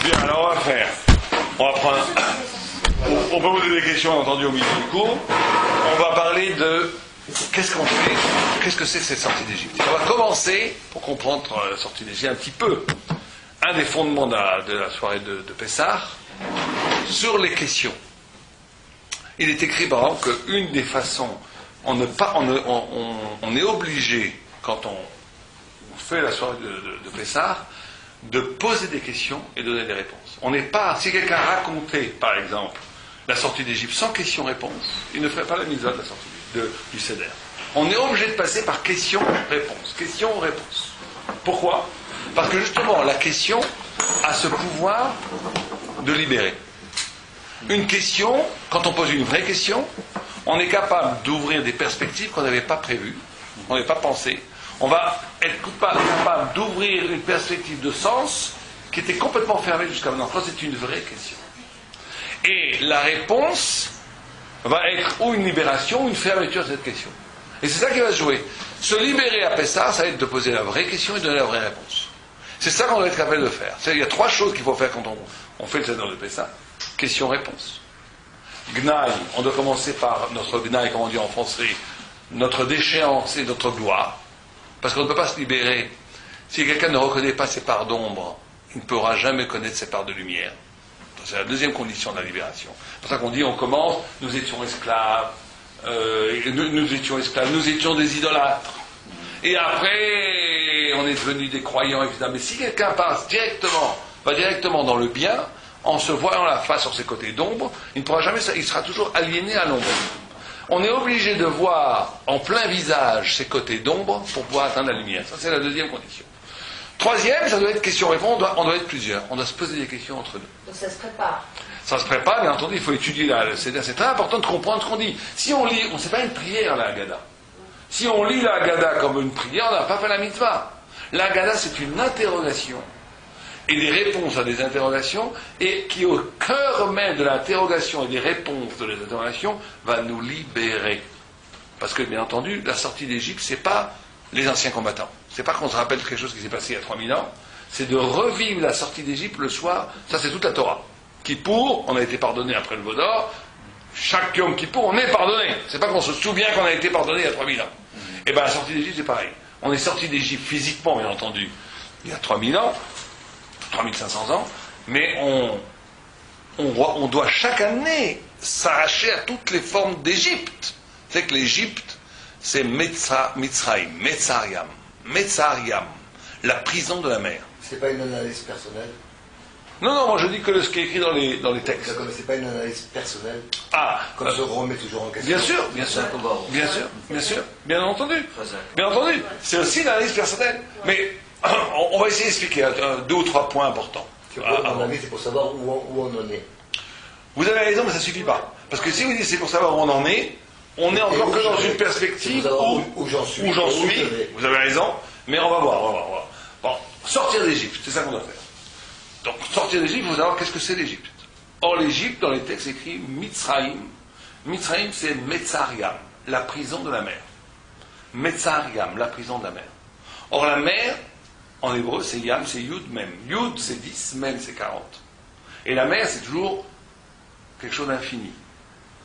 Bien, alors on va faire. On va prendre. On peut poser des questions, entendu, au milieu du cours. On va parler de qu'est-ce qu'on fait, qu'est-ce que c'est que cette sortie d'Égypte. On va commencer, pour comprendre la sortie d'Égypte un petit peu, un des fondements de la soirée de Pessah, sur les questions. Il est écrit par exemple qu'une des façons, on est obligé, quand on fait la soirée de Pessah, de poser des questions et de donner des réponses. On n'est pas, si quelqu'un racontait, par exemple, la sortie d'Égypte sans question-réponse, il ne ferait pas la mitzvah de la sortie du Seder. On est obligé de passer par question-réponse. Question-réponse. Pourquoi ? Parce que justement, la question a ce pouvoir de libérer. Une question, quand on pose une vraie question, on est capable d'ouvrir des perspectives qu'on n'avait pas prévues, on n'avait pas pensé. On va être capable d'ouvrir une perspective de sens qui était complètement fermée jusqu'à maintenant. Ça, c'est une vraie question. Et la réponse va être ou une libération ou une fermeture de cette question. Et c'est ça qui va se jouer. Se libérer à Pessah, ça va être de poser la vraie question et de donner la vraie réponse. C'est ça qu'on doit être capable de faire. Il y a trois choses qu'il faut faire quand on fait le Seder de Pessah. Question-réponse. Gnaï, on doit commencer par notre Gnaï, comme on dit en français, notre déchéance et notre gloire. Parce qu'on ne peut pas se libérer. Si quelqu'un ne reconnaît pas ses parts d'ombre, il ne pourra jamais connaître ses parts de lumière. C'est la deuxième condition de la libération. C'est pour ça qu'on dit, on commence, nous étions esclaves, nous étions des idolâtres. Et après, on est devenus des croyants, évidemment. Mais si quelqu'un va directement dans le bien, en se voyant la face sur ses côtés d'ombre, il ne pourra jamais, il sera toujours aliéné à l'ombre. On est obligé de voir en plein visage ses côtés d'ombre pour pouvoir atteindre la lumière. Ça, c'est la deuxième condition. Troisième, ça doit être question-réponse, on doit être plusieurs. On doit se poser des questions entre nous. Donc ça se prépare. Ça se prépare, bien entendu, il faut étudier c'est très important de comprendre ce qu'on dit. Si on lit, c'est pas une prière, la Haggadah. Si on lit la Haggadah comme une prière, on n'a pas fait la mitzvah. La Haggadah, c'est une interrogation. Et des réponses à des interrogations, et qui au cœur même de l'interrogation et des réponses de les interrogations va nous libérer. Parce que, bien entendu, la sortie d'Égypte, c'est pas les anciens combattants. C'est pas qu'on se rappelle quelque chose qui s'est passé il y a 3000 ans, c'est de revivre la sortie d'Égypte le soir. Ça, c'est toute la Torah. Kippour, on a été pardonné après le Vaudor. Chaque Yom Kippour, on est pardonné. C'est pas qu'on se souvient qu'on a été pardonné il y a 3000 ans. Et bien, la sortie d'Égypte, c'est pareil. On est sorti d'Égypte physiquement, bien entendu, il y a 3000 ans. 3500 ans, mais on doit chaque année s'arracher à toutes les formes d'Égypte. C'est que l'Égypte, c'est Mitzrayim, Metzariam, la prison de la mer. C'est pas une analyse personnelle? Non, moi je dis que ce qui est écrit dans les textes. D'accord, mais c'est pas une analyse personnelle? Ah, comme se remet toujours en question. Bien sûr, bien entendu. C'est aussi une analyse personnelle. Mais on va essayer d'expliquer deux ou trois points importants. C'est pour, à mon avis, c'est pour savoir où on en est. Vous avez raison, mais ça ne suffit pas. Parce que si vous dites c'est pour savoir où on en est, on est encore que dans une perspective où j'en suis. Vous avez raison, mais on va voir. Bon, sortir d'Égypte, c'est ça qu'on doit faire. Donc, sortir d'Égypte, il faut savoir qu'est-ce que c'est l'Égypte. Or, l'Égypte, dans les textes, c'est écrit Mitzrayim. Mitzrayim, c'est Metzariam, la prison de la mer. Metzariam, la prison de la mer. Or, la mer, en hébreu, c'est Yam, c'est Yud, Mem. Yud, c'est 10, Mem, c'est 40. Et la mer, c'est toujours quelque chose d'infini.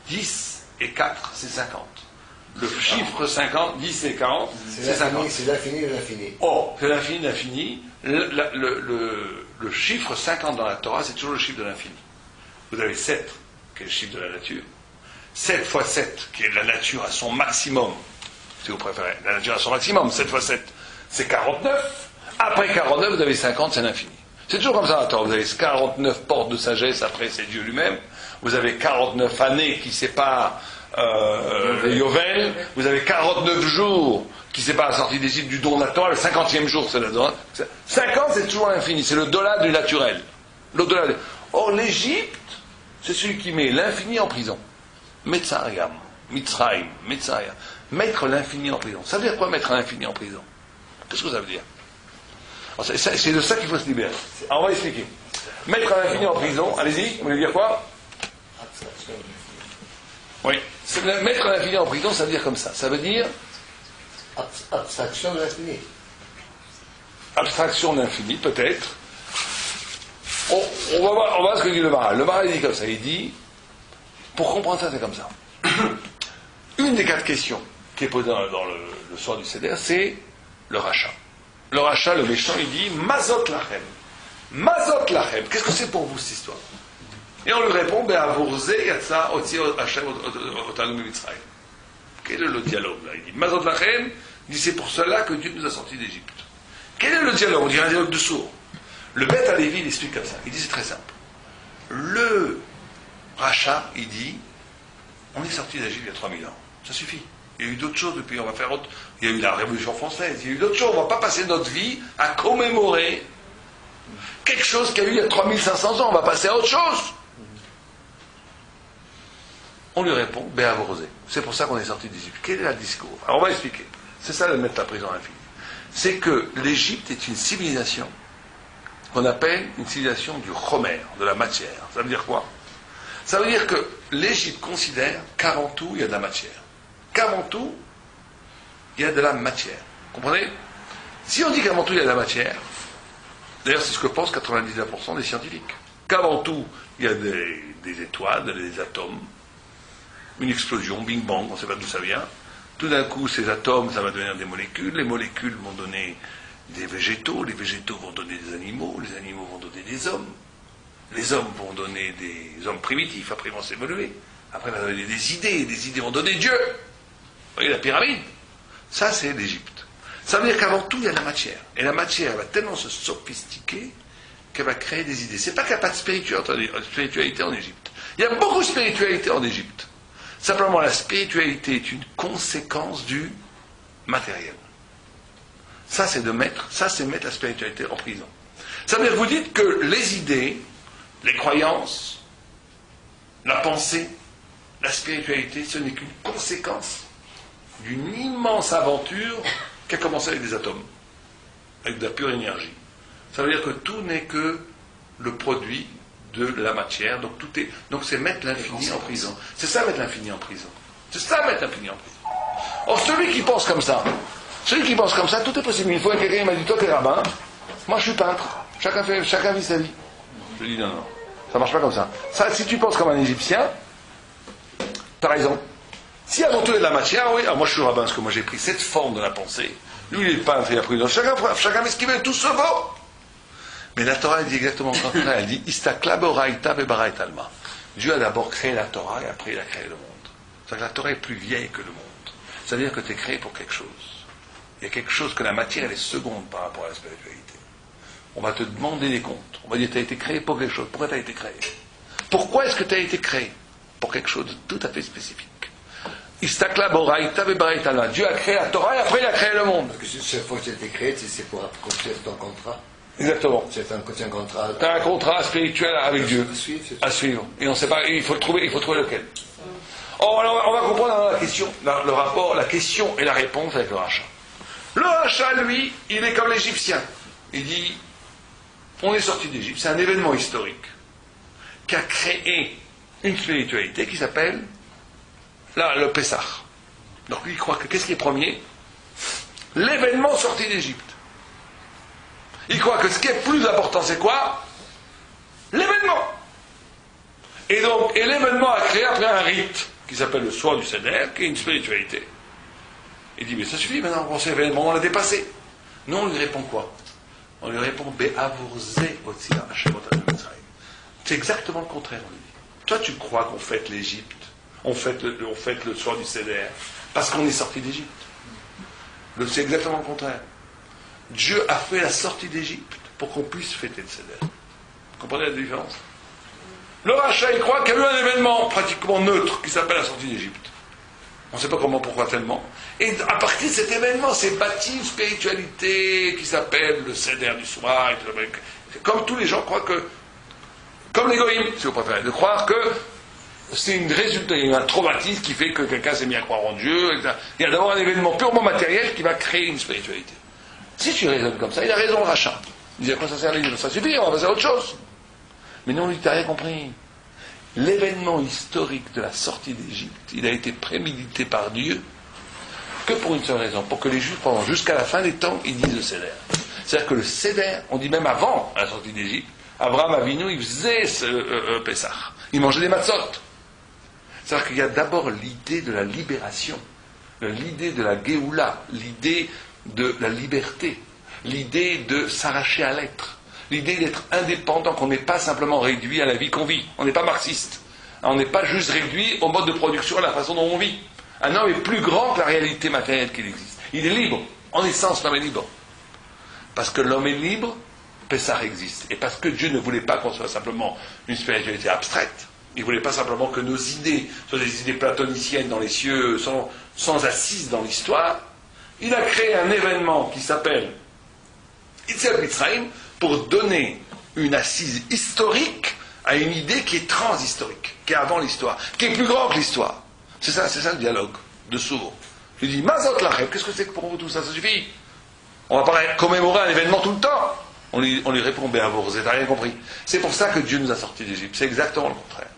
10 et 4, c'est 50. Le chiffre 50, 10 et 40, c'est 50. C'est l'infini de l'infini. Or, c'est l'infini de l'infini. Le chiffre 50 dans la Torah, c'est toujours le chiffre de l'infini. Vous avez 7, qui est le chiffre de la nature. 7 fois 7, qui est la nature à son maximum, si vous préférez. La nature à son maximum, 7 fois 7, c'est 49. Après 49, vous avez 50, c'est l'infini. C'est toujours comme ça, attends, vous avez 49 portes de sagesse, après c'est Dieu lui-même. Vous avez 49 années qui séparent les Yovel. Vous avez 49 jours qui séparent la sortie d'Égypte du don de la Torah. Le 50e jour, c'est le don. 50, c'est toujours l'infini, c'est l'au-delà du naturel. Or, l'Égypte, c'est celui qui met l'infini en prison. Metzariam, Mitzrayim, Metzariam. Mettre l'infini en prison. Ça veut dire quoi, mettre l'infini en prison? Qu'est-ce que ça veut dire? C'est de ça qu'il faut se libérer. Alors, on va expliquer. Mettre l'infini en prison, allez-y, vous voulez dire quoi? Oui. Mettre l'infini en prison, ça veut dire comme ça. Ça veut dire... Abstraction de l'infini. Abstraction de l'infini, peut-être. On va voir ce que dit le Maharal. Le Maharal dit comme ça, il dit, pour comprendre ça, c'est comme ça. Une des 4 questions qui est posée dans le soir du Seder, c'est le rachat. Le rachat, le méchant, il dit, Mazot lachem. Mazot lachem. Qu'est-ce que c'est pour vous, cette histoire? Et on lui répond, Be'avurze yatsa otzi Hashem otanu mitzrayim. Quel est le dialogue là? Il dit, Mazot lachem, il dit, c'est pour cela que Dieu nous a sortis d'Égypte. Quel est le dialogue? On dirait un dialogue de sourds. Le Beth Alevi, il explique comme ça. Il dit, c'est très simple. Le rachat, il dit, on est sorti d'Égypte il y a 3000 ans. Ça suffit. Il y a eu d'autres choses depuis, on va faire autre. Il y a eu la Révolution française, il y a eu d'autres choses. On ne va pas passer notre vie à commémorer quelque chose qu'il y a eu il y a 3500 ans. On va passer à autre chose. On lui répond, Béavorosé. C'est pour ça qu'on est sorti d'Égypte. Quel est le discours? Alors on va expliquer. C'est ça le mettre la prison à l'infini. C'est que l'Égypte est une civilisation qu'on appelle une civilisation du chomer, de la matière. Ça veut dire quoi? Ça veut dire que l'Égypte considère qu'avant tout, il y a de la matière. Qu'avant tout, il y a de la matière. Comprenez? Si on dit qu'avant tout, il y a de la matière, d'ailleurs, c'est ce que pensent 99% des scientifiques. Qu'avant tout, il y a des étoiles, des atomes, une explosion, bing bang, on ne sait pas d'où ça vient. Tout d'un coup, ces atomes, ça va devenir des molécules. Les molécules vont donner des végétaux. Les végétaux vont donner des animaux. Les animaux vont donner des hommes. Les hommes vont donner des hommes primitifs. Après, ils vont s'évoluer. Après, il va donner des idées. Les idées vont donner Dieu. Vous voyez la pyramide? Ça, c'est l'Égypte. Ça veut dire qu'avant tout, il y a la matière. Et la matière va tellement se sophistiquer qu'elle va créer des idées. C'est pas qu'il n'y a pas de spiritualité en Égypte. Il y a beaucoup de spiritualité en Égypte. Simplement, la spiritualité est une conséquence du matériel. Ça, c'est mettre la spiritualité en prison. Ça veut dire que vous dites que les idées, les croyances, la pensée, la spiritualité, ce n'est qu'une conséquence d'une immense aventure qui a commencé avec des atomes, avec de la pure énergie. Ça veut dire que tout n'est que le produit de la matière, donc c'est mettre l'infini en prison. C'est ça mettre l'infini en prison. C'est ça mettre l'infini en prison. Or, celui qui pense comme ça, tout est possible. Une fois, quelqu'un m'a dit, toi t'es rabbin, moi je suis peintre, chacun vit sa vie. Je dis non, ça marche pas comme ça. Si tu penses comme un Égyptien, t'as raison. Si avant tout il y a de la matière, oui, alors moi je suis rabbin, parce que moi j'ai pris cette forme de la pensée. Lui il est peintre, il a pris chacun fait ce qu'il veut, tout se vaut. Mais la Torah, elle dit exactement le contraire. Elle dit Istakla boraïta bebarait alma. Dieu a d'abord créé la Torah et après il a créé le monde. C'est-à-dire que la Torah est plus vieille que le monde. Ça veut dire que tu es créé pour quelque chose. Il y a quelque chose que la matière, elle est seconde par rapport à la spiritualité. On va te demander des comptes. On va dire tu as été créé pour quelque chose. Pourquoi tu as été créé? Pourquoi est-ce que tu as été créé? Pour quelque chose de tout à fait spécifique. Istakla boraïta bebarait alma. Dieu a créé la Torah et après il a créé le monde. Parce que chaque fois que tu as été créé, c'est pour accomplir ton contrat. Exactement. C'est un contrat. Tu as un contrat spirituel avec Dieu à suivre. Et on ne sait pas, il faut trouver lequel. Oh, alors on va comprendre la question, le rapport, la question et la réponse avec le rachat. Le rachat, lui, il est comme l'Égyptien. Il dit, on est sorti d'Égypte, c'est un événement historique qui a créé une spiritualité qui s'appelle le Pessah. Donc lui, il croit que qu'est-ce qui est premier? L'événement sorti d'Égypte. Il croit que ce qui est plus important, c'est quoi? L'événement. Et l'événement a créé après un rite qui s'appelle le soir du Seder, qui est une spiritualité. Il dit, mais ça suffit maintenant, on sait l'événement, on l'a dépassé. Nous, on lui répond quoi? On lui répond, Be'avurze otzia Hashem otanu mitzrayim. C'est exactement le contraire, on lui dit. Toi, tu crois qu'on fête l'Égypte, on fête le soir du Seder, parce qu'on est sorti d'Égypte. C'est exactement le contraire. Dieu a fait la sortie d'Égypte pour qu'on puisse fêter le Seder. Vous comprenez la différence? Le rachat, il croit qu'il y a eu un événement pratiquement neutre qui s'appelle la sortie d'Égypte. On ne sait pas comment, pourquoi tellement. Et à partir de cet événement, s'est bâtie une spiritualité qui s'appelle le Seder du soir. Comme tous les gens croient que, comme les goïms, si vous préférez, de croire que c'est une résultat, il y a un traumatisme qui fait que quelqu'un s'est mis à croire en Dieu. Etc. Il y a d'abord un événement purement matériel qui va créer une spiritualité. Si tu raisonnes comme ça, il a raison le rachat. Il dit à quoi ça sert l'Égypte? Ça suffit, on va passer à autre chose. Mais non, lui, tu n'as rien compris. L'événement historique de la sortie d'Égypte, il a été prémédité par Dieu que pour une seule raison, pour que les Juifs, jusqu'à la fin des temps, ils disent le Seder. C'est-à-dire que le Seder, on dit même avant la sortie d'Égypte, Abraham Avinu, il faisait Pessah. Il mangeait des matzot. C'est-à-dire qu'il y a d'abord l'idée de la libération, l'idée de la Géoula, l'idée de la liberté, l'idée de s'arracher à l'être, l'idée d'être indépendant, qu'on n'est pas simplement réduit à la vie qu'on vit. On n'est pas marxiste. On n'est pas juste réduit au mode de production, à la façon dont on vit. Un homme est plus grand que la réalité matérielle qu'il existe. Il est libre. En essence, l'homme est libre. Parce que l'homme est libre, Pessah existe. Et parce que Dieu ne voulait pas qu'on soit simplement une spiritualité abstraite. Il ne voulait pas simplement que nos idées soient des idées platoniciennes dans les cieux, sans assise dans l'histoire. Il a créé un événement qui s'appelle Yetziat Mitzrayim pour donner une assise historique à une idée qui est transhistorique, qui est avant l'histoire, qui est plus grand que l'histoire. C'est ça le dialogue de sourds. Je dis, Mazot Lachem, qu'est-ce que c'est que pour vous tout ça? Ça suffit. On va pas commémorer un événement tout le temps. On lui répond, Béavo, vous n'avez rien compris. C'est pour ça que Dieu nous a sortis d'Égypte. C'est exactement le contraire.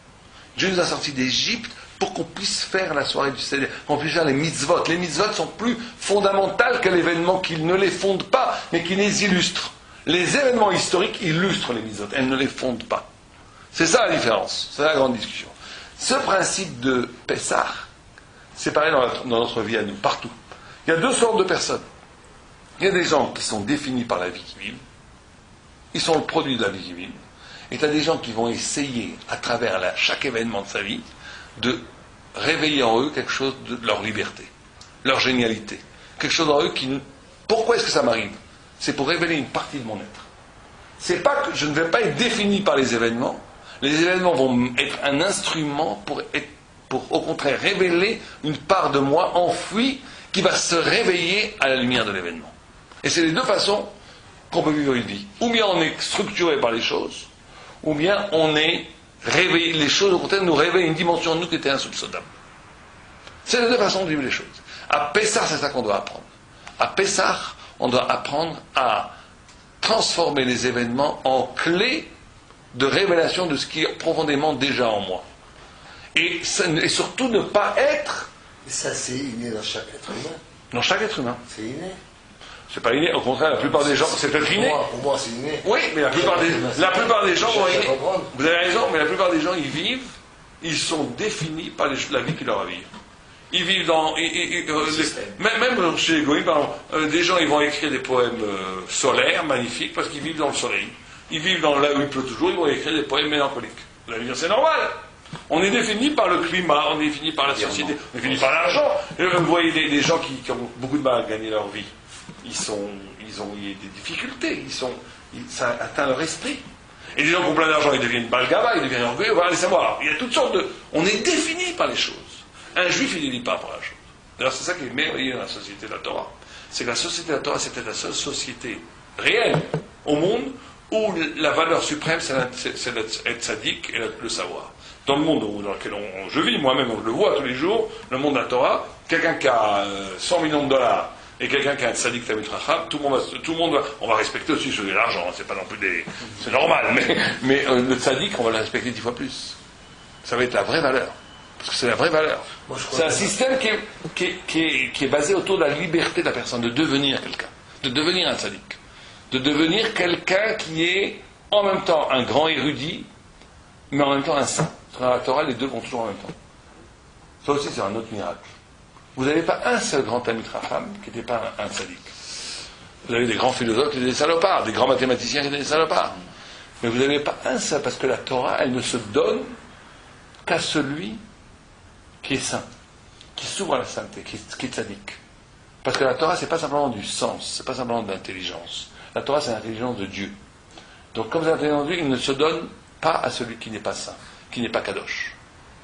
Dieu nous a sortis d'Égypte pour qu'on puisse faire la soirée du Seder, qu'on puisse faire les mitzvot. Les mitzvot sont plus fondamentales que l'événement qui ne les fonde pas, mais qui les illustre. Les événements historiques illustrent les mitzvot, elles ne les fondent pas. C'est ça la différence, c'est la grande discussion. Ce principe de Pessah, c'est pareil dans notre vie à nous, partout. Il y a deux sortes de personnes. Il y a des gens qui sont définis par la vie qu'ils vivent, ils sont le produit de la vie qu'ils vivent, et tu as des gens qui vont essayer, à travers chaque événement de sa vie, de réveiller en eux quelque chose de leur liberté, leur génialité, quelque chose en eux qui... Pourquoi est-ce que ça m'arrive? C'est pour révéler une partie de mon être. C'est pas que je ne vais pas être défini par les événements vont être un instrument pour au contraire révéler une part de moi enfouie qui va se réveiller à la lumière de l'événement. Et c'est les deux façons qu'on peut vivre une vie. Ou bien on est structuré par les choses, ou bien on est réveillé. Les choses au contraire nous réveillent une dimension de nous qui était insoupçonnable. C'est les deux façons de vivre les choses. À Pessah, c'est ça qu'on doit apprendre. À Pessah, on doit apprendre à transformer les événements en clés de révélation de ce qui est profondément déjà en moi. Et surtout ne pas être... Et ça, c'est inné dans chaque être humain. Dans chaque être humain. C'est inné. C'est pas inné, au contraire, la plupart des gens, c'est peut-être inné. Pour moi, c'est inné. Oui, mais la plupart des gens vont inné. Vous avez raison, mais la plupart des gens, ils sont définis par la vie qu'ils leur arrive. Ils vivent dans... même chez les Goïms, par exemple, des gens, ils vont écrire des poèmes solaires, magnifiques, parce qu'ils vivent dans le soleil. Ils vivent là où il pleut toujours, ils vont écrire des poèmes mélancoliques. Vous allez dire, c'est normal. On est défini par le climat, on est défini par la société, on est défini par l'argent. Vous voyez des gens qui ont beaucoup de mal à gagner leur vie. Ils ont des difficultés, ça atteint leur esprit. Et les gens qui ont plein d'argent, ils deviennent balgava, ils deviennent orgueilleux. Voilà, allez savoir. Il y a toutes sortes de... On est défini par les choses. Un juif, il ne dit pas par la chose. D'ailleurs, c'est ça qui est merveilleux dans la société de la Torah. C'est que la société de la Torah, c'est peut-être la seule société réelle au monde où la valeur suprême, c'est être sadique et le savoir. Dans le monde dans lequel je vis, moi-même, je le vois tous les jours, le monde de la Torah, quelqu'un qui a 100 millions de dollars et quelqu'un qui a un sadique Talmid Chacham, tout le monde on va respecter aussi ceux de l'argent, c'est pas non plus c'est normal, mais le sadique, on va le respecter 10 fois plus. Ça va être la vraie valeur. Parce que c'est la vraie valeur. C'est un système qui est basé autour de la liberté de la personne, de devenir quelqu'un, de devenir un sadique, de devenir quelqu'un qui est en même temps un grand érudit, mais en même temps un saint. Dans la Torah, les deux vont toujours en même temps. Ça aussi, c'est un autre miracle. Vous n'avez pas un seul grand Talmid Chacham qui n'était pas un sadique. Vous avez des grands philosophes qui étaient des salopards, des grands mathématiciens qui étaient des salopards. Mais vous n'avez pas un seul, parce que la Torah, elle ne se donne qu'à celui qui est saint, qui s'ouvre à la sainteté, qui est sadique. Parce que la Torah, c'est pas simplement du sens, c'est pas simplement de l'intelligence. La Torah, c'est l'intelligence de Dieu. Donc, comme c'est l'intelligence de Dieu, il ne se donne pas à celui qui n'est pas saint, qui n'est pas kadosh,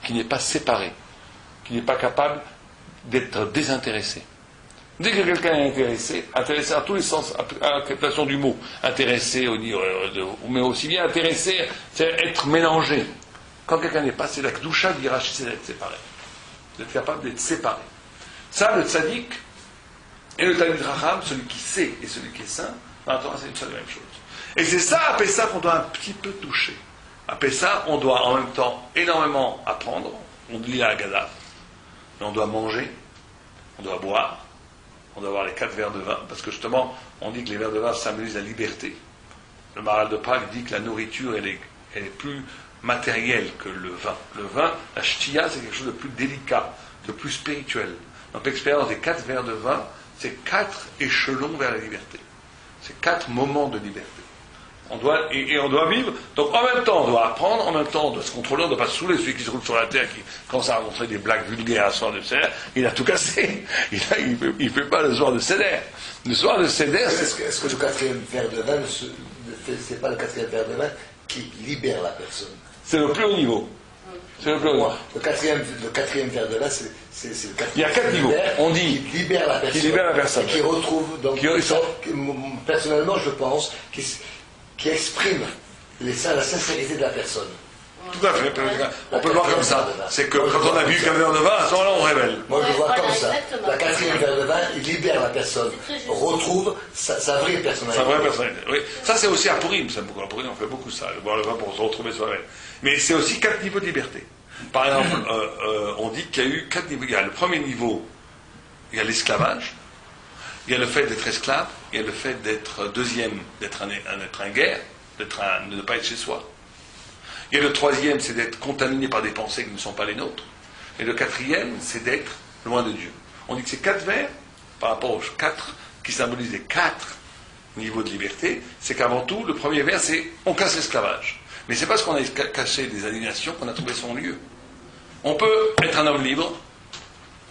qui n'est pas séparé, qui n'est pas capable d'être désintéressé. Dès que quelqu'un est intéressé à tous les sens, à l'acceptation du mot, intéressé, mais aussi bien intéressé, c'est être mélangé. Quand quelqu'un n'est pas, c'est la kdusha d'Hirachi, c'est d'être séparé. D'être capable d'être séparé. Ça, le tzaddik et le Talmid Chacham, celui qui sait et celui qui est saint, dans la Torah, c'est une seule et même chose. Et c'est ça, à Pessah, qu'on doit un petit peu toucher. À Pessah, on doit en même temps énormément apprendre. On lit la Haggadah, mais on doit manger, on doit boire, on doit avoir les 4 verres de vin, parce que justement, on dit que les verres de vin symbolisent la liberté. Le Maharal de Prague dit que la nourriture, elle est plus matérielle que le vin. Le vin, la shtiya, c'est quelque chose de plus délicat, de plus spirituel. Donc l'expérience des 4 verres de vin, c'est 4 échelons vers la liberté. C'est 4 moments de liberté. On doit vivre. Donc en même temps, on doit apprendre, en même temps, on doit se contrôler, on ne doit pas se saouler. Celui qui se roule sur la terre, qui commence à rencontrer des blagues vulgaires à soir de Seder, il a tout cassé. Il fait pas le soir de Seder. Le soir de Seder, est-ce que le 4e verre de vin, c'est pas le 4e verre de vin qui libère la personne? C'est le plus haut niveau. C'est le plus haut niveau. Le quatrième verre de vin, c'est le 4e. Il y a 4 niveaux. On dit qui libère la personne. Qui libère la personne. Et qui retrouve. Donc, personnellement, je pense qui exprime la sincérité de la personne. Tout à fait. On peut le voir comme ça. C'est que quand on a bu qu'un verre de vin, à ce moment-là, on révèle. Moi, je le vois comme ça. La 4e verre de vin, il libère la personne. Retrouve sa vraie personnalité. Sa vraie personnalité, oui. Ça, c'est aussi à Purim. À Purim, on fait beaucoup ça. Boire le vin pour se retrouver soi-même. Mais c'est aussi 4 niveaux de liberté. Par exemple, on dit qu'il y a eu 4 niveaux. Il y a le premier niveau, il y a l'esclavage. Il y a le fait d'être esclave, il y a le fait d'être deuxième, d'être un guerre, de ne pas être chez soi. Il y a le 3e, c'est d'être contaminé par des pensées qui ne sont pas les nôtres. Et le 4e, c'est d'être loin de Dieu. On dit que ces 4 vers, par rapport aux 4 qui symbolisent les 4 niveaux de liberté, c'est qu'avant tout, le premier vers, c'est on casse l'esclavage. Mais c'est parce qu'on a caché des alienations qu'on a trouvé son lieu. On peut être un homme libre,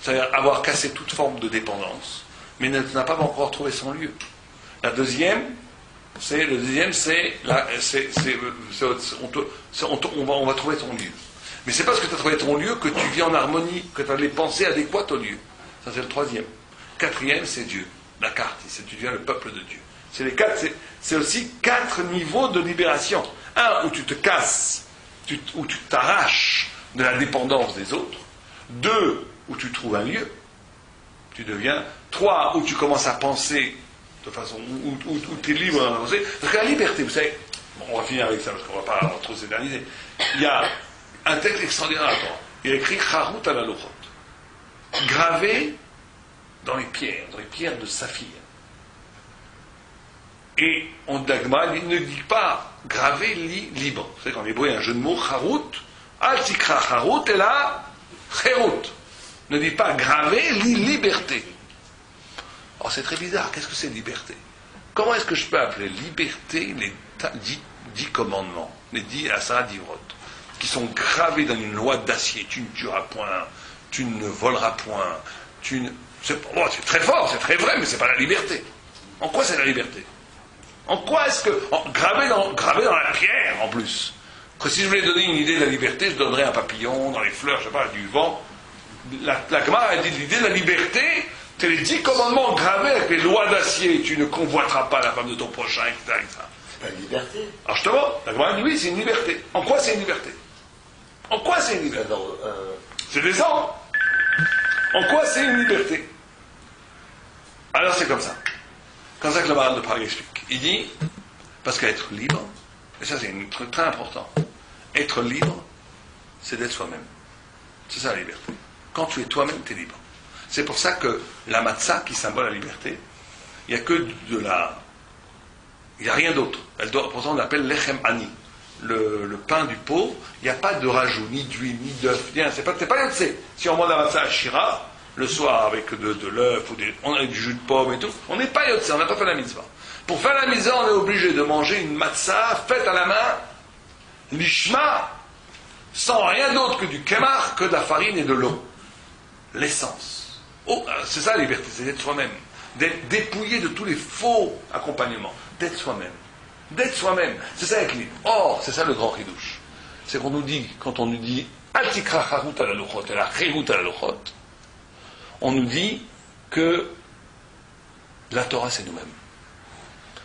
c'est-à-dire avoir cassé toute forme de dépendance, mais n'a pas encore trouvé son lieu. La deuxième, on va trouver ton lieu. Mais c'est parce que tu as trouvé ton lieu que tu vis en harmonie, que tu as les pensées adéquates au lieu. Ça, c'est le 3e. 4e, c'est Dieu. La carte, c'est tu deviens le peuple de Dieu. C'est aussi 4 niveaux de libération. Un, où tu te casses, où tu t'arraches de la dépendance des autres. 2, où tu trouves un lieu. Tu deviens. 3, où tu commences à penser de façon où tu es libre dans la pensée. Parce que la liberté, vous savez, bon, on va finir avec ça parce qu'on ne va pas trop s'éterniser. Il y a un texte extraordinaire à toi. Il a écrit Charut à la Lochot, gravé dans les pierres de saphir. Et on Dagma, il ne dit pas gravé, libre. Vous savez qu'en hébreu, il y a un jeu de mots, Charut, al tikra Charut, et là, Cherut. Ne dit pas gravé, liberté. Alors c'est très bizarre, qu'est-ce que c'est liberté? Comment est-ce que je peux appeler liberté les 10 commandements, les 10 Asara Divrot, qui sont gravés dans une loi d'acier? Tu ne tueras point, tu ne voleras point, c'est très fort, c'est très vrai, mais c'est pas la liberté. En quoi c'est la liberté? En quoi est-ce que... gravé dans la pierre, en plus. Que si je voulais donner une idée de la liberté, je donnerais un papillon, dans les fleurs, je sais pas, du vent. La Gemara a dit l'idée de la liberté, c'est les 10 commandements gravés avec les lois d'acier. Tu ne convoiteras pas la femme de ton prochain, etc. C'est pas une liberté. Alors justement, la Gemara dit oui, c'est une liberté. En quoi c'est une liberté? En quoi c'est une liberté? C'est des ordres. En quoi c'est une liberté? Alors c'est comme ça. Comme ça que le Maharal de Prague explique. Il dit, parce qu'être libre, et ça c'est un truc très important, être libre, c'est d'être soi-même. C'est ça la liberté. Quand tu es toi-même, tu es libre. C'est pour ça que la matzah, qui symbole la liberté, il n'y a que de la... Il n'y a rien d'autre. Pour ça on l'appelle lechem ani. Le pain du pauvre, il n'y a pas de rajout, ni d'huile, ni d'œuf. C'est pas yotzé. Si on mange la matzah à Shira, le soir avec de l'œuf, on a du jus de pomme et tout, on n'est pas yotzé, on n'a pas fait la mitzvah. Pour faire la mitzvah, on est obligé de manger une matzah faite à la main, lishma, sans rien d'autre que du kemar, que de la farine et de l'eau. L'essence. Oh, c'est ça la liberté, c'est d'être soi-même. D'être dépouillé de tous les faux accompagnements. D'être soi-même. D'être soi-même. C'est ça avec lui. Or, c'est ça le grand chidouche. C'est qu'on nous dit, quand on nous dit Altikra charut à la lochot, et la chirut à la lochot, on nous dit que la Torah c'est nous-mêmes.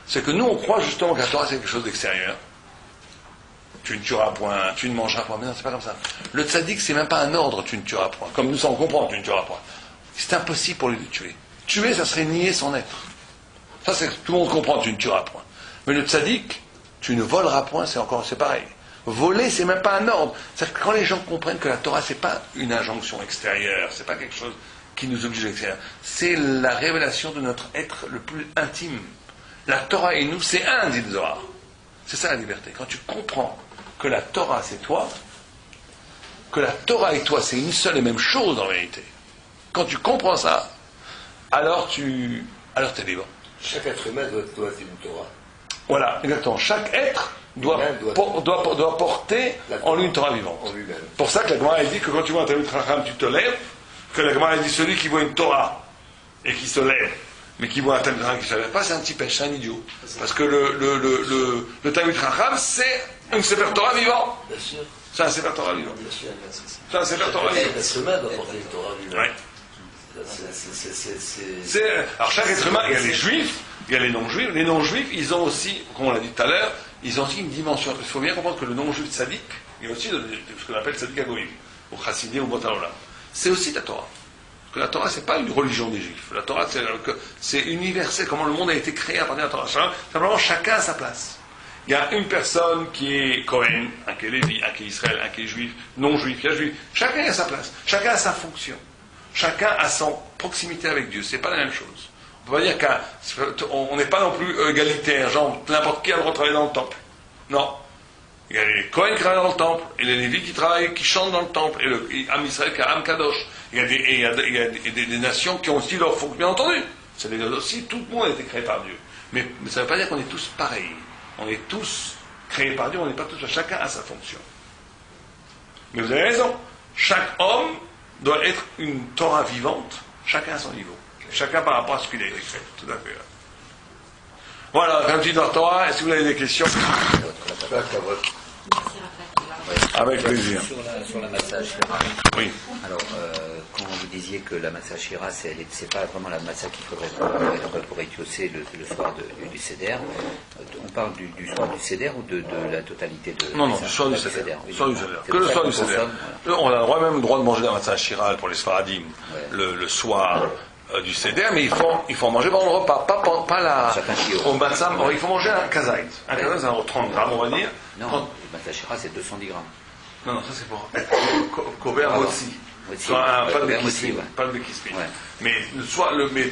C'est que nous on croit justement que la Torah c'est quelque chose d'extérieur. Tu ne tueras point, tu ne mangeras point. Mais non, c'est pas comme ça. Le tzaddik, c'est même pas un ordre, tu ne tueras point. Comme nous, ça on comprend, tu ne tueras point. C'est impossible pour lui de tuer. Tuer, ça serait nier son être. Ça, c'est tout le monde comprend, tu ne tueras point. Mais le tzaddik, tu ne voleras point, c'est pareil. Voler, c'est même pas un ordre. C'est-à-dire que quand les gens comprennent que la Torah, c'est pas une injonction extérieure, c'est pas quelque chose qui nous oblige à l'extérieur. C'est la révélation de notre être le plus intime. La Torah et nous, c'est un, dit le Zohar. C'est ça la liberté. Quand tu comprends que la Torah c'est toi, que la Torah et toi c'est une seule et même chose en réalité. Quand tu comprends ça, alors tu es libre. Chaque être humain doit être une Torah. Voilà, exactement. Chaque être doit porter en lui une Torah vivante. Pour ça que la Gemara dit que quand tu vois un Talmid Chacham, tu te lèves, que la Gemara dit celui qui voit une Torah et qui se lève, mais qui voit un Talmid Chacham qui ne se lève pas, c'est un petit pêche, c'est un idiot. Parce que le Talmid Chacham, c'est un Sefer Torah vivant. Bien sûr. C'est un Sefer Torah vivant. Bien sûr. C'est un Sefer Torah vivant. Chaque être humain doit porter une Torah vivante. Ouais. Alors chaque être humain, il y a les juifs, il y a les non-juifs. Les non-juifs, ils ont aussi, comme on l'a dit tout à l'heure, ils ont aussi une dimension. Il faut bien comprendre que le non-juif tzaddik, il y a aussi ce qu'on appelle tzaddik agoïm, ou chassidé, ou botalola. C'est aussi la Torah. Parce que la Torah, c'est pas une religion des juifs. La Torah, c'est universel, comment le monde a été créé à partir de la Torah. Simplement, chacun a sa place. Il y a une personne qui est Cohen, un qui est Lévi, un qui est Israël, un qui est juif, non-juif, il y a juif. Chacun a sa place. Chacun a sa fonction. Chacun a son proximité avec Dieu. C'est pas la même chose. On ne peut pas dire qu'on n'est pas non plus égalitaire, genre n'importe qui a le droit de travailler dans le temple. Non. Il y a les Kohen qui travaillent dans le temple, et les Lévis qui chantent dans le temple, et le Am Israël qui a Am Kadosh. Il y a des nations qui ont aussi leur fonction, bien entendu. C'est aussi, tout le monde a été créé par Dieu. Mais ça ne veut pas dire qu'on est tous pareils. On est tous créés par Dieu, on n'est pas tous, chacun a sa fonction. Mais vous avez raison. Chaque homme doit être une Torah vivante, chacun à son niveau. Chacun par rapport à ce qu'il a été fait. Tout à fait. Voilà, un petit Torah. Est-ce que vous avez des questions? Avec plaisir. Sur la Matzah Shira. Oui. Alors, quand vous disiez que la Matzah Shira, c'est pas vraiment la Matzah qu'il faudrait pour étiosser le soir du Seder, on parle du soir du Seder ou de la totalité de Non, du soir du Seder. Que le soir du Seder. Voilà. On a même le droit de manger la Matzah Shira pour les Sfaradim le soir du Seder, mais il faut en manger pendant le repas, pas au Matzah. Il faut manger un kazaït. Un kazaït, c'est 30 grammes, on va dire. Non, le Matzah Shira, c'est 210 grammes. Non, ça c'est pour Kober Motzi. Pas de Kispi. Mais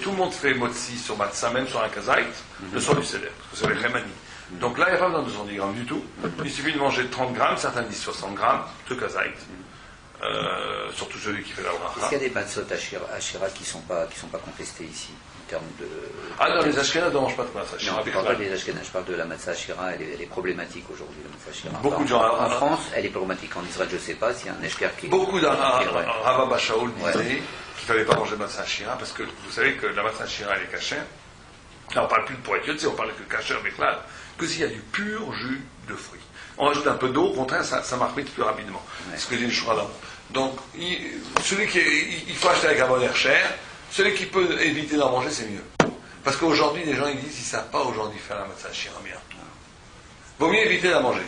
tout le monde fait Motzi sur Matzah, même sur un kazaït, le soir du Seder, parce que c'est le Remani. Donc là, il n'y a pas besoin de 210 grammes du tout. Il suffit de manger 30 grammes, certains disent 60 grammes de kazaït. Surtout celui qui fait la bracha. Est-ce qu'il y a des matzot Ashira qui sont pas contestés ici en termes de... Ah non, les Ashkenaz ne mangent pas de matzah Ashira. Non, je ne parle pas des Ashkenaz, je parle de la matzah Ashira, elle est problématique aujourd'hui, la matzah Ashira. Beaucoup de gens... En France, elle est problématique. En Israël, je ne sais pas s'il y a un Eshker qui... Beaucoup Rava Bashaoul disait qu'il ne fallait pas manger de matzah Ashira parce que vous savez que la matzah Ashira, elle est cachère. Là, on ne parle plus de pourriture, on parle que cachère avec là, que s'il y a du pur jus de fruits. On rajoute un peu d'eau, au contraire, ça marmite plus rapidement. C'est ce que dit le Shouradam. Donc, il faut acheter avec un bon air cher. Celui qui peut éviter d'en manger, c'est mieux. Parce qu'aujourd'hui, les gens ils disent qu'ils ne savent pas aujourd'hui faire la matzah shira bien. Il vaut mieux éviter d'en manger.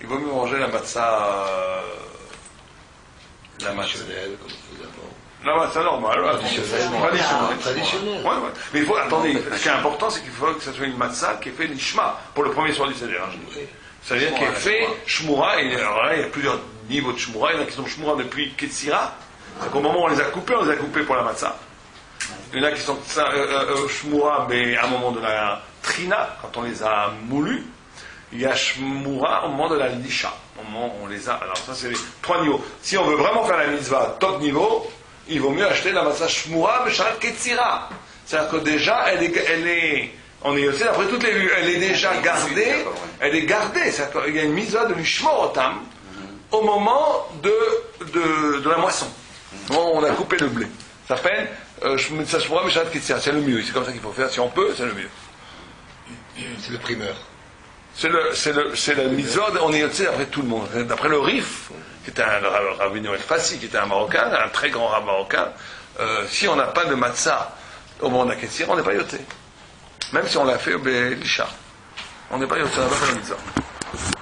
Il vaut mieux manger la matzah. La matzah normale, traditionnelle. Ouais. Mais il faut, attendez, ce qui est important, c'est qu'il faut que ce soit une matzah qui est fait l'ishma pour le premier soir du Seder. C'est-à-dire qu'il est fait shmura, et alors là, il y a plusieurs niveaux de shmura. Il y en a qui sont shmura depuis Ketzira. C'est qu'au moment où on les a coupés pour la matzah. Il y en a qui sont shmura, mais à un moment de la trina, quand on les a moulus. Il y a shmura au moment de la lisha. Au moment où on les a. Alors ça, c'est les 3 niveaux. Si on veut vraiment faire la mitzvah top niveau, il vaut mieux acheter la matzah shmura, mais sharat Ketzira. C'est-à-dire que déjà, on est aussi, après toutes les vues, elle est déjà gardée, c'est-à-dire qu'il y a une mitzvah de l'ishmorotam au moment de la moisson, au moment où on a coupé le blé. Ça s'appelle c'est le mieux, c'est comme ça qu'il faut faire, si on peut, c'est le mieux. C'est le primeur. C'est la mitzvah, on est aussi d'après tout le monde. D'après le Rif, qui était un Rabbi Noël Fassi, qui était un Marocain, un très grand rabbin marocain, si on n'a pas de matzah au moment de la Ketzira, on n'est pas yoté. Même si on l'a fait au Bélisha. On n'est pas yoté, on n'a pas fait la mitzvah.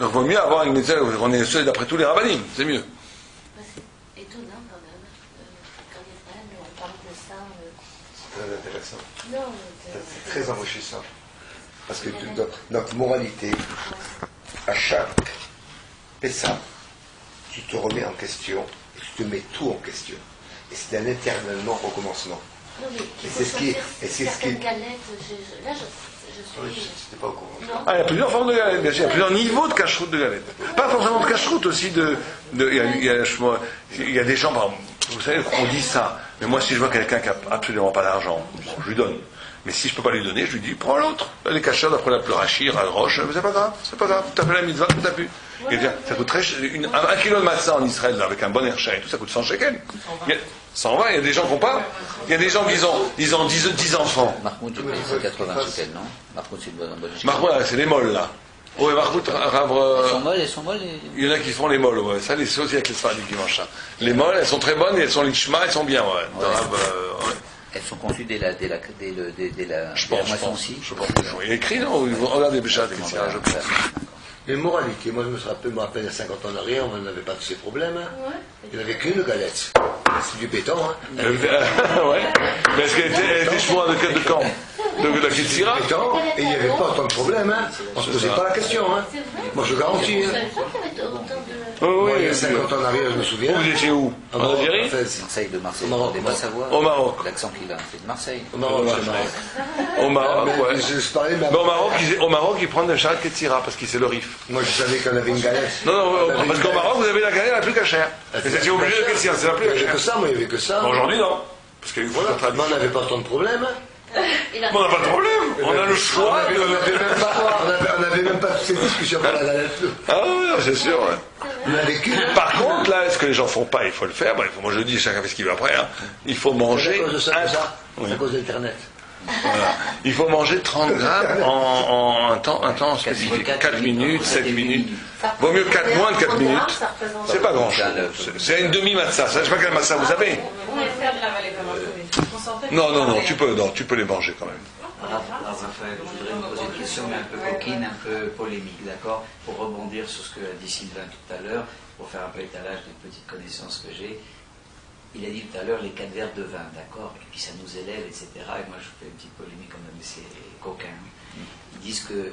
Donc il vaut mieux avoir une mitzvah où on est seul d'après tous les rabbinim, c'est mieux. C'est étonnant quand même. Qu'en Israël, on parle de ça. C'est très intéressant. Non, c'est très enrichissant. Parce que notre moralité, à chaque Pessah, tu te remets en question et tu te mets tout en question. Et c'est un éternel recommencement. Non, mais et c'est ce qui. Certaines galettes, là, je suis. C'était pas au courant. Non. Ah, il y a plusieurs formes de galettes, bien sûr. Il y a plusieurs niveaux de cache-route de galettes. Pas forcément de cache-route aussi il y a des gens, par exemple, vous savez, on dit ça. Mais moi, si je vois quelqu'un qui n'a absolument pas d'argent, je lui donne. Mais si je ne peux pas lui donner, je lui dis, prends l'autre. Les cacheurs, d'après la pleurachir, à roche, c'est pas grave, tu as fait la mitzvah, tu as pu. Ça coûte très cher. Un kilo de matzah en Israël, là, avec un bon ercha et tout, ça coûte 100 shekels. 120, il y a des gens qui n'ont pas. Il y a des gens qui ont 10 enfants. Mahmoud, tu payes 180 shekels, non? Mahmoud, c'est une bonne chose. Mahmoud, c'est les molles, là. Oui, Mahmoud, Elles sont molles. il y en a qui font les molles, ouais. Ça, c'est aussi avec les Sfaradim qui mangent ça. Les molles, elles sont très bonnes et elles sont l'ishma, elles sont bien, ouais. Ouais. Elles sont conçues dès la Je pense. aussi. Je pense. Il y a écrit, non? Regardez Béchat, je pense. Les moralités, moi je me rappelle il y a 50 ans en arrière, on n'avait pas tous ces problèmes. Il n'y avait qu'une galette. C'est du béton. Hein. Ouais. Mais est-ce qu'elle était chemin de camp? De la Kitsira? Béton, et il n'y avait pas autant de problèmes. Hein. On ne se posait pas la question. Hein. C'est vrai. Moi je garantis. Je Hein. savais pas qu'il y avait autant de. Moi, il y a Oui. 50 ans en arrière, je me souviens. Vous étiez où? En Algérie? Marseille, de Marseille. Au Maroc. Des Bas-Savoie. Au Maroc. L'accent qu'il a, c'est de Marseille. Au Maroc, c'est marrant. Au Maroc, ouais. Je parlais, mais Mais au Maroc, ils prennent le charat Ketsira parce qu'ils c'est le rif. moi je savais qu'on avait une galette. Non, On avait parce une qu'au galette. Maroc, vous avez la galette la plus cachère. Et vous étiez obligé de Ketsira, c'est la plus Il n'y avait cachère. que ça, moi il n'y avait que ça. Bon, aujourd'hui, non. Parce qu'il y a eu Voilà. la tradition. Moi, on n'avait pas tant de problèmes. Il a On n'a pas de problème. On a le choix On de. n'avait même pas toutes ces discussions pour la galette. Ah oui, c'est sûr. Ouais. On avait qu'une. Par contre, là, ce que les gens font pas, il faut le faire. Bon, moi, je dis, chacun fait ce qu'il veut après. Hein. Il faut C'est manger à cause de ça, Oui. c'est à cause d'Internet. Voilà. Il faut manger 30 grammes en un temps spécifique. 4 minutes, 7 minutes. Vaut mieux moins de 4 minutes. C'est pas grand chose. C'est une demi-matzah. Je sais pas quelle matzah vous avez. On va faire de la vallée comme un peu. Non, tu peux les manger quand même. Raphaël, je voudrais vous poser une question, mais un peu coquine, un peu polémique, d'accord? Pour rebondir sur ce que a dit Sylvain tout à l'heure, pour faire un peu étalage des petites connaissances que j'ai. Il a dit tout à l'heure les 4 verres de vin, d'accord? Et puis ça nous élève, etc. Et moi je fais une petite polémique quand même, mais c'est coquin. Ils disent que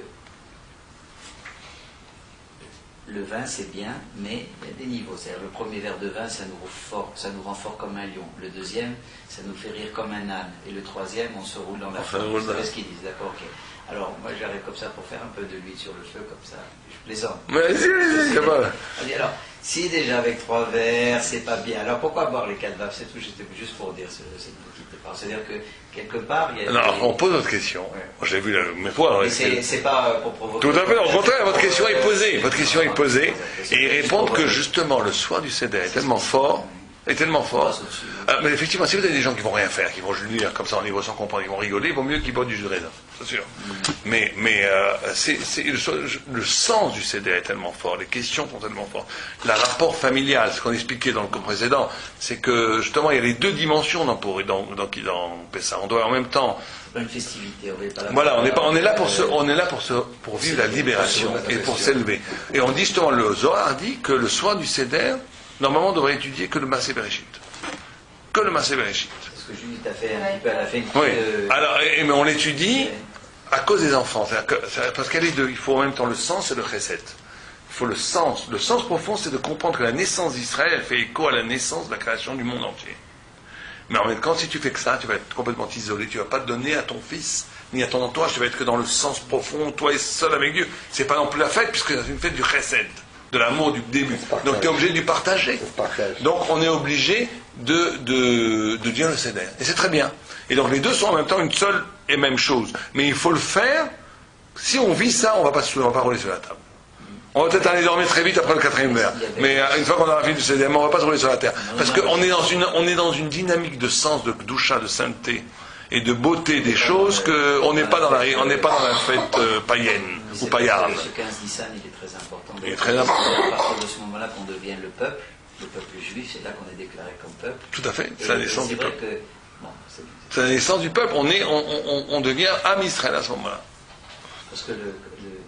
le vin c'est bien, mais il y a des niveaux. C'est-à-dire le premier verre de vin, ça nous rend fort comme un lion. Le deuxième, ça nous fait rire comme un âne. Et le troisième, on se roule dans la forme. Vous savez ce qu'ils disent, d'accord? Ok. Alors moi j'arrive comme ça pour faire un peu de l'huile sur le feu, comme ça. Je plaisante. Vas-y, c'est pas. Alors, si déjà avec 3 verres, c'est pas bien, alors pourquoi boire les 4 verres? C'est tout, j'étais juste pour dire cette petite part. C'est-à-dire que, quelque part, il y a... Non, on pose notre question. Ouais. J'ai vu mes poids. Mais c'est pas pour provoquer... Tout à fait, au contraire, votre question est posée. Votre question est posée. Et ils répondent que justement, le soir du Seder est tellement fort. Mais effectivement, si vous avez des gens qui vont rien faire, qui vont juste lire comme ça en niveau sans comprendre, ils vont rigoler, il vaut mieux qu'ils boivent du jus de raisin, c'est sûr. Mais le sens du CD est tellement fort, les questions sont tellement fortes. Le rapport familial, ce qu'on expliquait dans le cours précédent, c'est que justement il y a les 2 dimensions dans Pessah. On doit en même temps. C'est pas une festivité, on n'est pas là. Voilà, on est là pour vivre la libération et pour s'élever. Et on dit justement, le Zohar dit que le soir du Seder, normalement, on devrait étudier que le Maaseh Bereshit. Que le Maaseh Bereshit. Parce que Judith a fait un petit peu, elle a fait une Oui. petite, Alors, mais on l'étudie à cause des enfants. Parce qu'il y a les 2. Il faut en même temps le sens et le chesed. Il faut le sens. Le sens profond, c'est de comprendre que la naissance d'Israël, elle fait écho à la naissance de la création du monde entier. Mais en même temps, si tu fais que ça, tu vas être complètement isolé. Tu ne vas pas te donner à ton fils, ni à ton entourage. Tu vas être que dans le sens profond, toi et seul avec Dieu. C'est pas non plus la fête, puisque c'est une fête du chesed. De l'amour du début. Donc tu es obligé de lui partager. Donc on est obligé de dire le Seder. Et c'est très bien. Et donc les 2 sont en même temps une seule et même chose. Mais il faut le faire. Si on vit ça, on ne va pas rouler sur la table. On va peut-être aller dormir très vite après le 4e verre. Mais une fois qu'on aura fini du Seder, on ne va pas se rouler sur la terre. Parce qu'on est dans une dynamique de sens, de doucha, de sainteté et de beauté des choses qu'on n'est pas dans la fête païenne ou paillarde. Ce 15 Nissan, il est très important. Il est très important. À partir de ce moment-là qu'on devient le peuple juif, c'est là qu'on est déclaré comme peuple. Tout à fait, c'est la naissance du peuple. Bon, c'est la naissance du peuple, on devient Am Israël à ce moment-là. Parce que le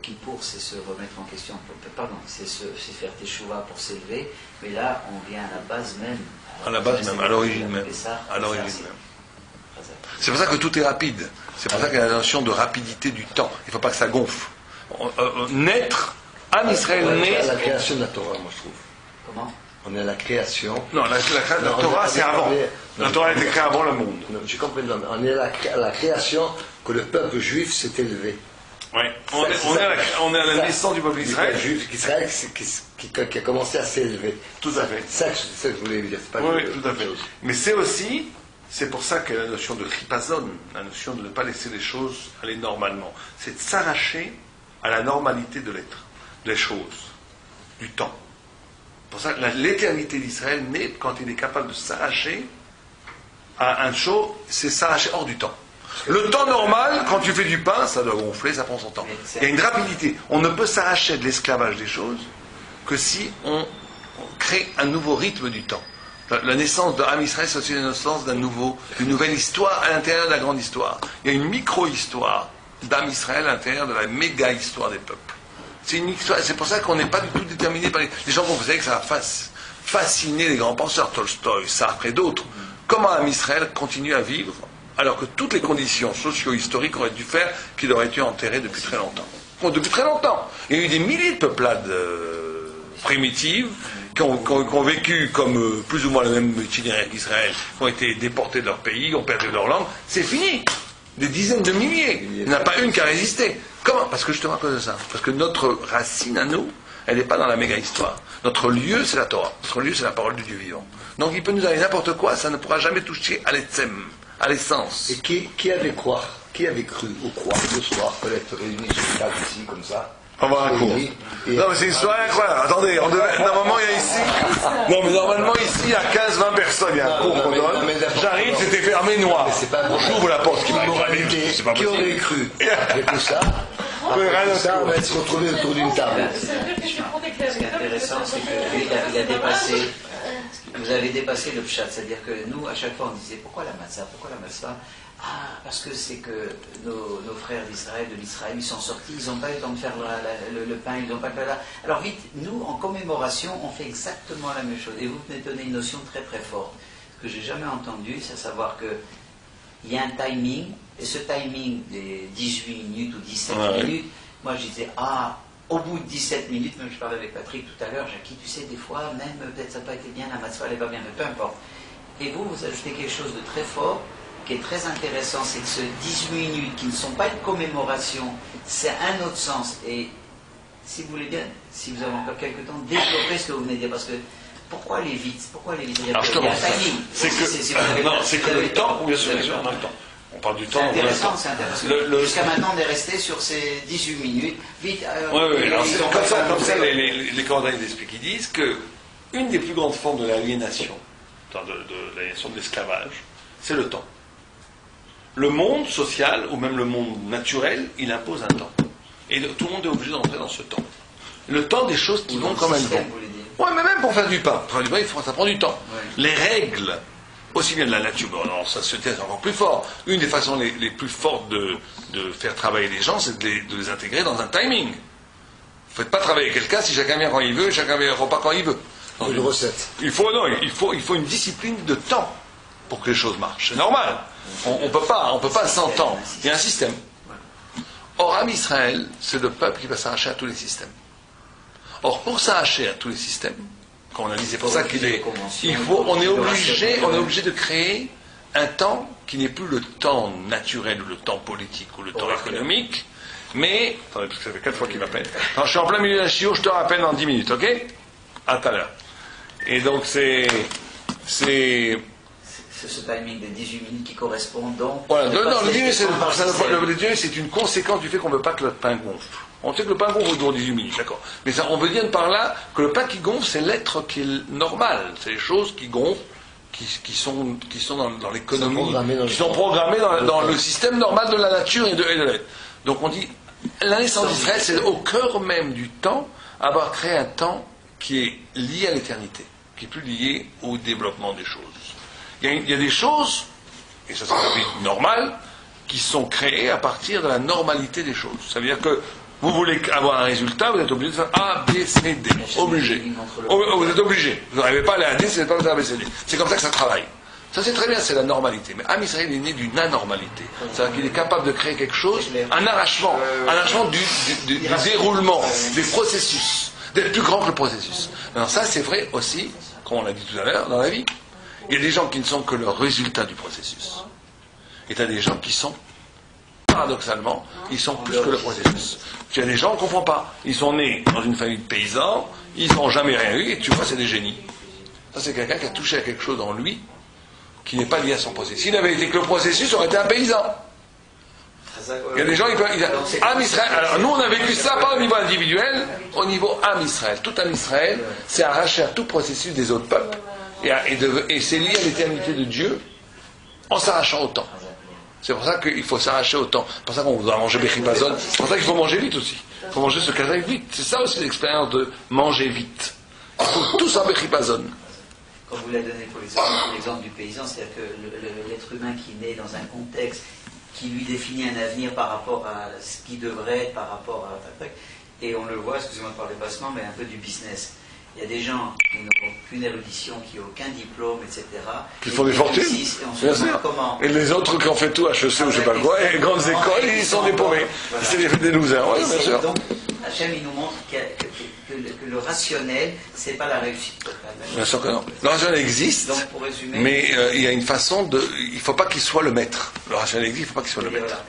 Kippour, c'est se remettre en question, c'est faire teshuva pour s'élever, mais là, on vient à la base même. À l'origine même. C'est pour ça que tout est rapide. C'est pour ça qu'il y a la notion de rapidité du temps. Il ne faut pas que ça gonfle. Naître, Am Israël naît. La création de la Torah, moi je trouve. Comment? On est à la création. Non, la Torah, c'est avant. La Torah a été créée avant le monde. Non, j'ai compris, non, mais on est à la création que le peuple juif s'est élevé. Oui, on est à la naissance du peuple d'Israël. Le juif d'Israël qui a commencé à s'élever. Tout à fait. C'est ça que je voulais dire. C'est pas Oui, tout à fait. Mais c'est pour ça que la notion de chipazon, la notion de ne pas laisser les choses aller normalement, c'est de s'arracher à la normalité de l'être, des choses, du temps. Pour ça, l'éternité d'Israël naît quand il est capable de s'arracher à un chose, c'est s'arracher hors du temps. Le temps normal, quand tu fais du pain, ça doit gonfler, ça prend son temps. Il y a une rapidité. On ne peut s'arracher de l'esclavage des choses que si on crée un nouveau rythme du temps. La naissance de Am Israël, c'est aussi la naissance d'une nouvelle histoire à l'intérieur de la grande histoire. Il y a une micro-histoire d'Am Israël à l'intérieur de la méga-histoire des peuples. C'est une histoire, c'est pour ça qu'on n'est pas du tout déterminé par les gens qu'on faisait que ça va fasciner les grands penseurs, Tolstoï, Sartre et d'autres. Comment Am Israël continue à vivre alors que toutes les conditions socio-historiques auraient dû faire qu'il aurait été enterré depuis très longtemps. Bon, depuis très longtemps. Il y a eu des milliers de peuplades primitives qui ont vécu comme plus ou moins le même itinéraire qu'Israël, qui ont été déportés de leur pays, qui ont perdu leur langue. C'est fini. Des dizaines de milliers. Il n'y en a pas une qui a résisté. Comment ? Parce que justement à cause de ça. Parce que notre racine à nous, elle n'est pas dans la méga-histoire. Notre lieu, c'est la Torah. Notre lieu, c'est la parole du Dieu vivant. Donc il peut nous arriver n'importe quoi, ça ne pourra jamais toucher à l'etsem, à l'essence. Et qui avait cru ou croire ce soir qu'on allait être réunis sur une table ici, comme ça? On va avoir un cours. Non, mais c'est une soirée incroyable. Attendez, normalement, il y a ici. Non, mais normalement, ici, il y a 15-20 personnes. Il y a un cours qu'on donne. J'arrive, c'était fermé noir. J'ouvre la porte qui m'a dit. C'est pas qui possible. aurait cru? Avec tout ça, on va se retrouver autour d'une table. Ce qui est intéressant, c'est que lui, il a dépassé. Vous avez dépassé le pshat, c'est-à-dire que nous, à chaque fois, on disait pourquoi la matzah? Ah, parce que c'est que nos frères d'Israël, ils sont sortis, ils n'ont pas eu le temps de faire le pain, ils n'ont pas fait là. Alors vite, nous, en commémoration, on fait exactement la même chose. Et vous venez de donner une notion très très forte, que j'ai jamais entendue, c'est à savoir qu'il y a un timing, et ce timing des 18 minutes ou 17 minutes, moi je disais, au bout de 17 minutes, même je parlais avec Patrick tout à l'heure, Jackie, tu sais, des fois, même peut-être ça n'a pas été bien, la matzah n'est pas bien, mais peu importe. Et vous ajoutez quelque chose de très fort, qui est très intéressant, c'est que ce 18 minutes qui ne sont pas une commémoration, c'est un autre sens. Et si vous voulez bien, si vous avez encore quelques temps, développer ce que vous venez de dire, parce que pourquoi aller vite? Alors justement, c'est que le temps, bien sûr, en même temps. On parle du temps. C'est intéressant. Jusqu'à maintenant, on est resté sur ces 18 minutes. Vite. Oui. Comme ça, les cordailles d'esprit qui disent que une des plus grandes formes de l'aliénation, de l'aliénation de l'esclavage, c'est le temps. Le monde social, ou même le monde naturel, il impose un temps. Et tout le monde est obligé d'entrer dans ce temps. Le temps des choses qui vont comme elles vont. Oui, mais même pour faire du pain. Pour faire du pain, ça prend du temps. Ouais. Les règles, aussi bien de la nature, ça se tient encore plus fort. Une des façons les plus fortes de faire travailler les gens, c'est de les intégrer dans un timing. Vous ne faites pas travailler quelqu'un si chacun vient quand il veut, chacun vient un repas quand il veut. Donc, une recette. Il faut une discipline de temps pour que les choses marchent. C'est normal. On ne peut pas s'entendre. Il y a un système. Or, Am Israël, c'est le peuple qui va s'arracher à tous les systèmes. Or, pour s'arracher à tous les systèmes, comme on a dit, c'est pour ça on est obligé de créer un temps qui n'est plus le temps naturel ou le temps politique ou le temps économique, mais, attendez, parce que ça fait 4 fois qu'il m'appelle. Quand je suis en plein milieu d'un chiot, je te rappelle dans 10 minutes, ok? À tout à l'heure. Et donc, c'est ce timing de 18 minutes qui correspond donc... Voilà, le dîner, c'est une conséquence du fait qu'on ne veut pas que le pain gonfle. On sait que le pain gonfle autour de 18 minutes, d'accord. Mais ça, on veut dire par là que le pain qui gonfle, c'est l'être qui est normal. C'est les choses qui gonflent, qui sont dans l'économie, qui sont programmées dans le système normal de la nature et de l'être. Donc on dit, la naissance d'Israël, c'est au cœur même du temps, avoir créé un temps qui est lié à l'éternité, qui est plus lié au développement des choses. Il y a des choses, et ça c'est normal, qui sont créées à partir de la normalité des choses. Ça veut dire que vous voulez avoir un résultat, vous êtes obligé de faire A, B, C, D. Obligé. Vous êtes obligé. Vous n'arrivez pas à aller à D, c'est pas faire A, B, C, D. C'est comme ça que ça travaille. Ça c'est très bien, c'est la normalité. Mais Am Israël est né d'une anormalité. C'est-à-dire qu'il est capable de créer quelque chose, un arrachement du déroulement, des processus, d'être plus grand que le processus. Alors ça c'est vrai aussi comme on l'a dit tout à l'heure, dans la vie. Il y a des gens qui ne sont que le résultat du processus. Et tu as des gens qui sont, paradoxalement, ils sont plus que le processus. Tu as des gens, on ne comprend pas. Ils sont nés dans une famille de paysans, ils n'ont jamais rien eu, et tu vois, c'est des génies. Ça, c'est quelqu'un qui a touché à quelque chose en lui qui n'est pas lié à son processus. S'il n'avait été que le processus, il aurait été un paysan. Il y a des gens, Am Israël. Alors nous, on a vécu ça pas au niveau individuel, au niveau Am Israël. Tout Am Israël, c'est arraché à tout processus des autres peuples, et c'est lié à l'éternité de Dieu en s'arrachant au temps. C'est pour ça qu'il faut s'arracher au temps. C'est pour ça qu'on doit manger Bechipazon. C'est pour ça qu'il faut manger vite aussi. Il faut manger ce kazakh vite. C'est ça aussi l'expérience de manger vite. Il faut tous en Bechipazon. Comme vous l'avez donné pour l'exemple du paysan, c'est-à-dire que l'être humain qui naît dans un contexte qui lui définit un avenir par rapport à ce qui devrait être, par rapport à... Et on le voit, excusez-moi de parler bassement, mais un peu du business. Il y a des gens qui n'ont aucune érudition, qui n'ont aucun diplôme, etc. Qui font des fortunes. Bien sûr. Et les autres qui ont fait tout HEC ou je sais pas quoi, et les grandes écoles, ils sont des paumés. Voilà. C'est des losers, oui, bien sûr. Donc, Hachem, il nous montre que le rationnel, c'est pas la réussite totale. Bien sûr que non. Le rationnel existe, donc, pour résumer, mais il y a une façon de... Il ne faut pas qu'il soit le maître. Le rationnel existe, il ne faut pas qu'il soit le maître. Voilà.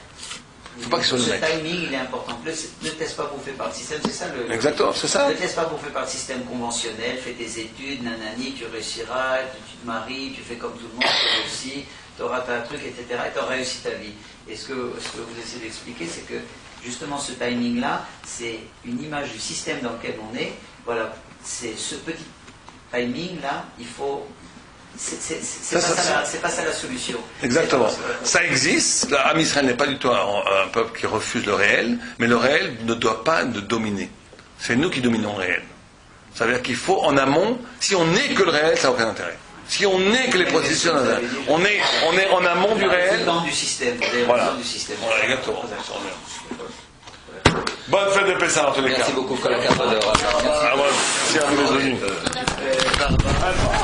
Il ne faut pas qu'il soit le maître. Ce timing, il est important. Ne te laisse pas bouffer par le système, c'est ça le... Exactement, c'est ça. Ne te laisse pas bouffer par le système conventionnel, fais tes études, nanani, tu réussiras, tu te maries, tu fais comme tout le monde, tu réussis, tu auras ta truc, etc. et tu auras réussi ta vie. Et ce que vous essayez d'expliquer, c'est que justement ce timing-là, c'est une image du système dans lequel on est. Voilà, c'est ce petit timing-là, il faut... C'est pas ça la solution. Exactement. Ça existe. Am Israël n'est pas du tout un peuple qui refuse le réel, mais le réel ne doit pas nous dominer. C'est nous qui dominons le réel. Ça veut dire qu'il faut, en amont, si on n'est que le réel, ça n'a aucun intérêt. Si on n'est que les processus, on est en amont du réel. Du système. Voilà. Du système. Voilà, exactement. Bonne fête de Pessah en tous les cas. Merci beaucoup, Kol HaKavod. Merci à vous les amis.